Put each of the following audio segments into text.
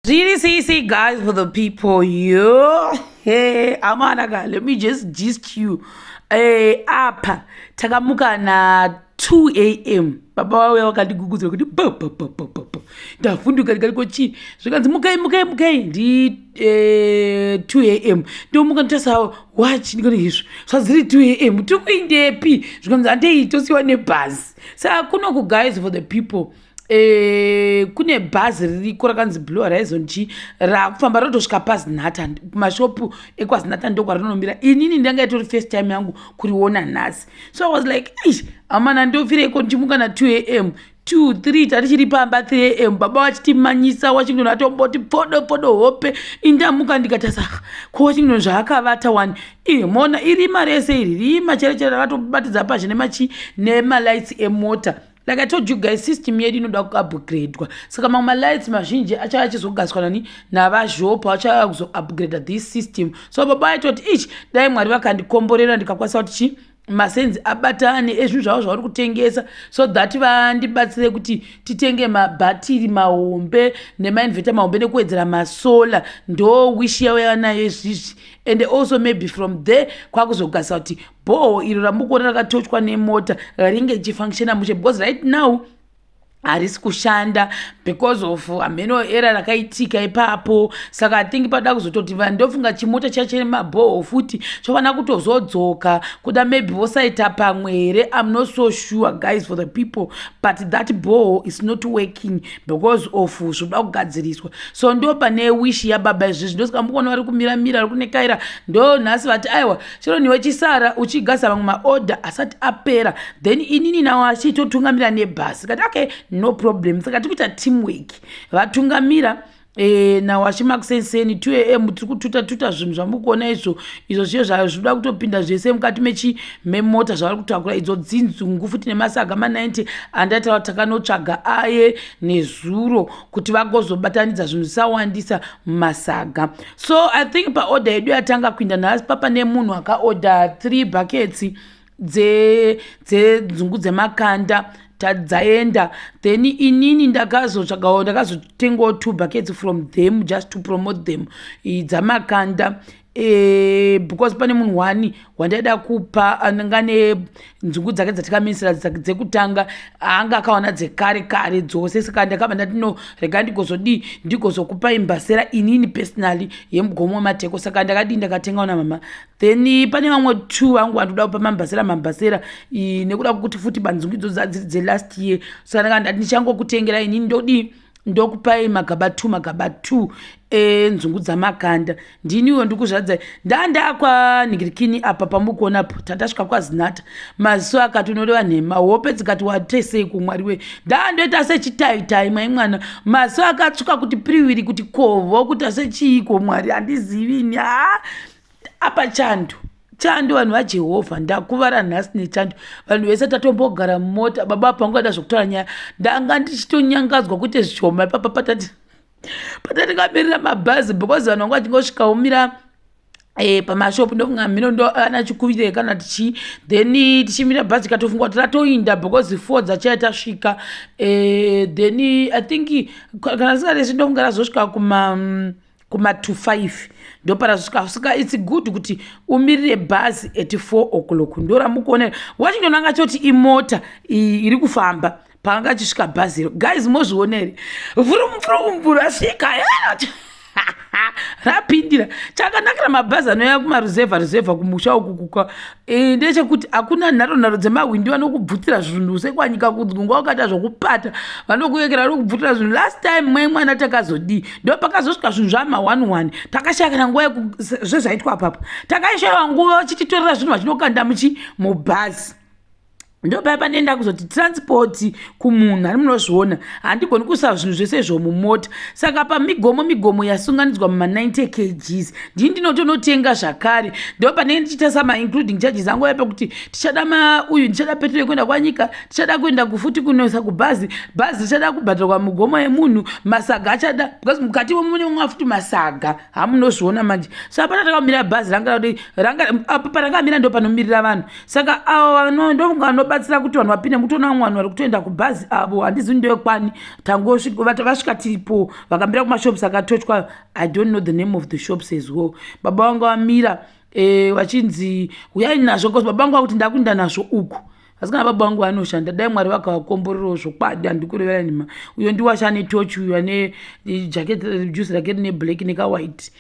Really see guys for the people yo. Hey, amanaka, let me just gist you. Apa takamuka na 2 a.m. Baba wawe wakandigugudzira kuti ndafunduka ndikati kochi zvikanzi mukai ndi 2 a.m. ndomuka nditasawo wachi ndikati izvo zvaziri 2 a.m. tikuindepi zvikanzi handei tosiwa nebhazi saka kunoku guys for the people kune bhazi ririko rakanzi Blue Horizon G rakufamba rotosvika pazinhata kumashopu ekwazinhata ndokwarinonomira inini ndanga itori first time yangu kuriona nhasi so I was like amana ndofireko ndichimuka na 2 a.m. 2, 3 tatichiri pamba 3 a.m. baba wachitimanyisa washington atomboti podo hope indamuka ndikatasa ko washington zvaakavata wani mona iri marese iri rimacherechere rakatobatidza pazhe nemalights emota. Like I told you guys, system yedu inoda ku-upgradewa. Saka mamwe lights mazhinji achizogaswa nani navazhopa achizo-upgrade this system. So baba aitoti dai Mwari vakandikomborera ndikakwanisa kuti masenzi abatane ezvinhu zvavo zvavari kutengesa so that vandibatsire kuti titenge mabhatiri mahombe nemainveta mahombe nekuwedzera masola ndo wish yavo yanayo izvizvi and also maybe from there kwakuzogasa kuti bhoho iro ramukuona rakatochwa nemota ringe richifunctiona mushe because right now harisi kushanda because of ameno era rakaitika ipapo saka I think pada kuzototi vanhu ndofunga chimota chachene mabhoho futi chofana kutozodzoka kuda maybe vosaita pamwe here. I'm not so sure guys for the people but that boho is not working because of zvoda kugadziriswa so ndo pane wish yababa izvizvi ndosikamukona vari kumiramira vari kunekaira ndo nhasi vati aiwa chero niwe chisara uchigasa vamwe maorder asati apera then inini nawo achitotungamira nebhasi kati okay no problem saka tikuita teamwork vatungamira nawo achimakusenseni 2 a.m. tiri kututa zvinhu zvamukuona izvo zviye zvazvida kutopinda zvese mukati memota zvavari kutakura idzo dzinzungu futi nemasaga ma90 andaitaura takanotsvaga aye nezuro kuti vagozobatanidza zvinhu zvisawandisa mumasaga so I think paorder yedu yatanga kuinda nhasi papa nemunhu akaorder 3 buckets dzenzungu dzemakanda tadzaenda then inini ndakazotengawo 2 buckets from them just to promote them dzamakanda because pane munhu wani wandaida kupa ananga nenzungu dzake dzatikamisira dzekutanga anga akawana dzekare dzose saka ndakabva ndati no rega ndigozokupa imbasera inini personally yemugomo wemateko saka ndakatengawo namama then pane vamwe 2 vangu vandoda kupa mambasera nekuda kuti futi banzungu idzo dzelast year saka ndakati ndati ndichangokutengera inini ndokupai magaba 2 enzungu dzamakanda ndiniwo ndikuzvadza ndandakwa nigirikini apa pamukuonapo tatasvika kwazinhata maziso akati unoreva nhema hope dzikati watesei kumwariwe ndandoita sechitaitai mai mwana maziso akatsvuka kuti piriwiri kuti kovho kuti asechiiko mwari handizivini apa chando vanhu vajehovha ndakuvara nhasi nechando vanhu vese tatombogara mumota baba pangu ada zvokutaura nyaya ndanga ndichitonyangadzwa kuti zvishoma ipapa patandikamirira mabhazi because vanhu vangu vachingosvikaumira pamashopu ndofunga mhino ndo anachikuvire kana then tichimira bhazi katofunga kuti ratoinda because 4 dzachaya tasvika then I think kana singaresi ndofunga razosvika kuma 2:05 ndoparazvika saka it's good kuti umirire bhazi at 4 o'clock ndoramukuonera washington angachoti imota iri kufamba paanga achisvika bhazi guys mozvionere vhurumvhurumvhuru asvika rapindira chakanakira mabhazi anoya kumaruzevha kumusha ukukuka ndechekuti hakuna nharo dzemahwindi vanokubvutira zvinhu sekwanyika kunga ukaita zvokupata vanokuyekera vanokubvutira zvinhu last time mwana takazodii ndo pakazosvika zvinhu zvama11 takashayikana nguva zvezvaitwa papo takaishayiwa nguva vachititorera zvinhu vachinokanda mubhazi ndo paya panenda kuzoti transport kumunhu ari munozviona handigoni kuisa zvinhu zvese izvo mumota saka pamigomo yasunganidzwa muma90 kgs ndini ndinotonotenga zvakare ndo panenge ndichiita sama-including charges angu yapekuti tichada uyu ndichada petrol yekuenda kwanyika tichada kuenda kufuti kunoisa kubhazi tichada kubhadharwa mugomo yemunhu masaga achada because mukati mune mumwe futi masaga hamunozviona manje saka pana takamirira bhazi ranga parakamira ndo panomirira vanhu saka avo ndofunga zvinobatsira kuti vanhu vapinde mutoona vamwe vanhu vari kutoenda kubhazi avo handizi ndeyokwani vasvika tiripo vakamira kumashops akatotywa. I don't know the name of the shops as well. Baba vangu vamira vachinzi uyai nazvo because baba vangu vakuti ndakuinda nazvo uku asi kana baba vangu vanoshanda dai mwari vakavakomborerawo zvokwadi handikurevera nima. Uyo ndiwasha netochi uyo ane jacket juice rake rine black nekawhite.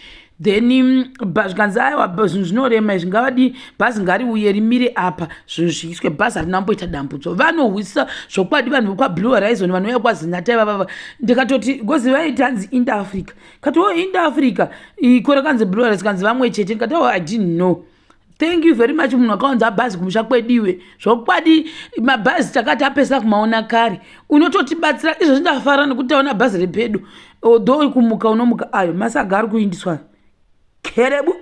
Then zvikanzi aiwa zvinhu zvinorema zvingavadi bhazi ngariuye rimire apa zvinhu zviiswe bhazi harinamboita dambudzo vanohwisa zvokwadi vanhu vekwablue horizon vanouya kwaZinatai vavava ndikatoti gozi vaiti hanzi Inter Africa kati Inter Africa ikore kanzi Blue Horizon kanzi vamwe chete ndikati I didn't know. Thank you very much munhu akaunza bhazi kumusha kwediwe zvokwadi mabhazi takati apesa kumaona kare unototibatsira izvo zvindafara nekuti taona bhazi repedo though kumuka unomuka ayo masaga ari kuindiswa kerebu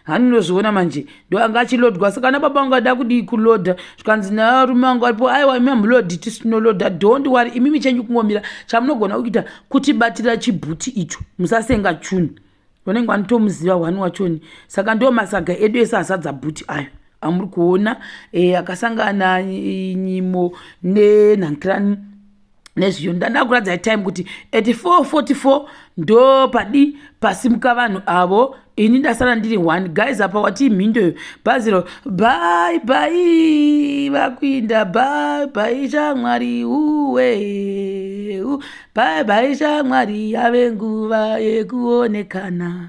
hanozviona manje ndo anga achilodwa saka na baba vangu ada kudi kulodha zvikanzi narume vangu varipo aiwa imi hamulodhi tisinolodha don't worry imimi chenyu kungomira chamunogona kuita kutibatira chibhuti icho musasenga chunu vanenge vanotomuziva hwani wachoni saka ndo masaga edu ese azadza bhuti ayo amuri kuona akasangana nyimo nenhankirani nezviyo ndanda kuradza time kuti 8444 ndo pasimuka vanhu avo ini ndasara ndiri 1 guys apa wati mhindo bhaziro bye bye vakuinda bye bye shamwari uwe bye bye shamwari yave nguva yekuonekana.